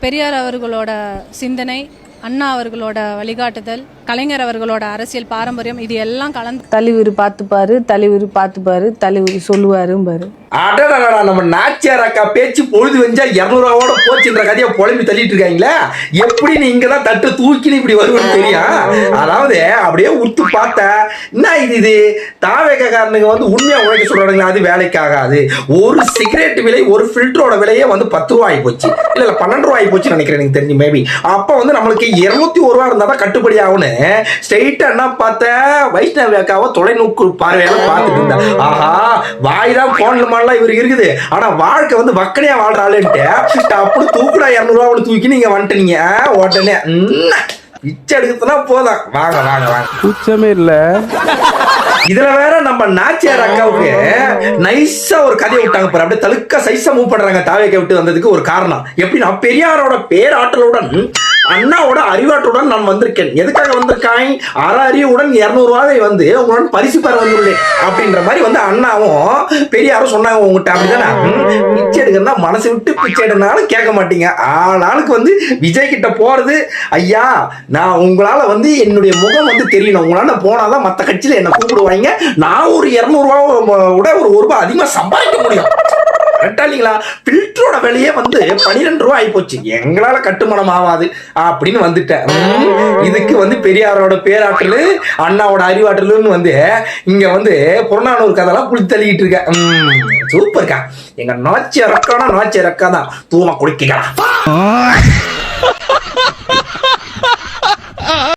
பெரியார் அவர்களோட சிந்தனை, அண்ணா அவர்களோட வழிகாட்டுதல், கலைஞர் அவர்களோட அரசியல் பாரம்பரியம், இது எல்லாம் கலந்து தலைவர் பார்த்துப்பாரு, தலைவர் சொல்லுவாரும்பாரு. அடடா, நம்ம நாச்சியார் அக்கா பேச்சு பொழுது வெஞ்சா 200 போச்சுன்ற கதையை புலம்பி தள்ளிட்டு இருக்காங்களே. எப்படி நீ இங்கதான் தட்டு தூக்கின்னு இப்படி வருவேன்னு தெரியும். அதாவது அப்படியே உத்து பார்த்த என்ன இது தாவேக்காரனுங்க உண்மையா உழைக்க சொல்றானுங்க, அது வேலைக்கு ஆகாது. ஒரு சிகரெட் விலை, ஒரு ஃபில்டரோட விலையே 10 ரூபாய் ஆகி போச்சு, இல்ல 12 ரூபாய் போச்சு நினைக்கிறேன் எனக்கு தெரிஞ்சு. மேபி அப்ப நம்மளுக்கு 201 ரூபா இருந்தா தான் கட்டுப்படி ஆகும்னு ஸ்ட்ரெயிட்டா என்ன பார்த்த, வைஷ்ணவி அக்காவை தொலைநோக்கு பார்வையால பார்த்துட்டு இருந்தா. ஆஹா, வாய்தான் போன்ல இவருக்கு இருக்குது, ஆனா வாழ்க்கை வக்கனையா வாழ்றாளுன்ட்டு அப்படி தூக்குடா 200 ரூபா தூக்கி நீங்க வந்துட்டீங்க. உடனே பிச்சை எடுக்கிறதுனா போதும், வாங்க வாங்க வாங்க, கூச்சமே இல்ல. இதுல வேற நம்ம நாச்சியார் அக்காவுக்கு நைஸா ஒரு கதையை விட்டாங்க பாரு. அப்படியே தலுக்க சைஸா மூவ் பண்றாங்க. தாவேக்கை விட்டு வந்ததுக்கு ஒரு காரணம் எப்படின்னா, பெரியாரோட பேராற்றலுடன் அண்ணாவோட அறிவாற்றுடன் நான் வந்திருக்கேன். எதுக்காக வந்திருக்காய்? அறிவுடன் 200 ரூபாவை உங்களுடன் பரிசு பெற வந்துள்ளேன் அப்படின்ற மாதிரி அண்ணாவும் பெரியாரும் சொன்னாங்க உங்ககிட்ட. அப்படிதானே பிச்சை எடுக்கிறதா மனசு விட்டு பிச்சை எடுனாலும் கேட்க மாட்டீங்க. ஆளாளுக்கு விஜய் கிட்ட போறது, ஐயா நான் உங்களால என்னுடைய முகம் தெரியணும், உங்களால போனாதான் மற்ற கட்சியில என்ன கூப்பிடுவாங்க, நான் ஒரு 200 ரூபாவோட ஒரு ரூபாய் அதிகமா சம்பாதிக்க முடியும். இல்லைங்களா? பில்டரோட விலையே 12 ரூபாய் ஆகி போச்சு, எங்களால கட்டுமணம் ஆகாது அப்படின்னு வந்துட்டேன். இதுக்கு பெரியாரோட பேராற்றல், அண்ணாவோட அறிவாற்றல்னு இங்க புறநானூறு கதைலாம் புளி தள்ளிக்கிட்டு இருக்க. சூப்பர்க்கா, எங்க நாச்சியார் அக்கா தான் தூமா குடிக்கலாம்.